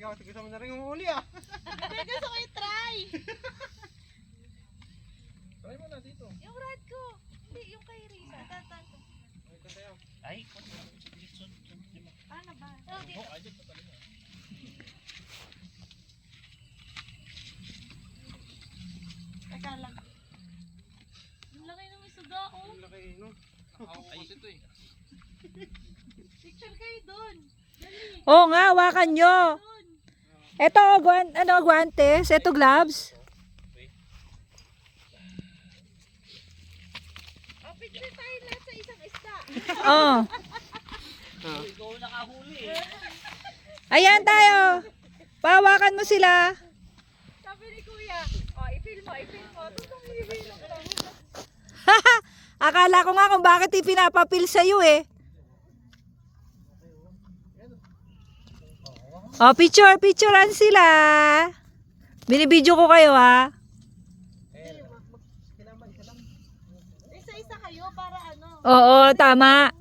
ikaw gusto mo na rin umuli ah. Pero gusto ko i-try. Try mo na dito. Yung rod ko. Hindi, yung kay Risa. Tatan. Ay, Ano ba? Oh, dito. Teka lang. Ang laki ng isuga, oh. Ang laki no. Ako kasi ito eh. Picture kayo dun. Dali. Oo nga, hawakan nyo. Dun. Ito, guantes. Ito, gloves. Oh, picture tayo lahat sa isang isda. Oh. ikaw nakahuli. Ayan tayo. Pahawakan mo sila. Sabi ni Kuya, oh, i-film mo. Tutong i-film mo. Akala ko nga kung bakit ipinapapil sa'yo eh. Oh, picturean sila. Binibidyo ko kayo ha. Isa-isa kayo para ano. Oo, tama.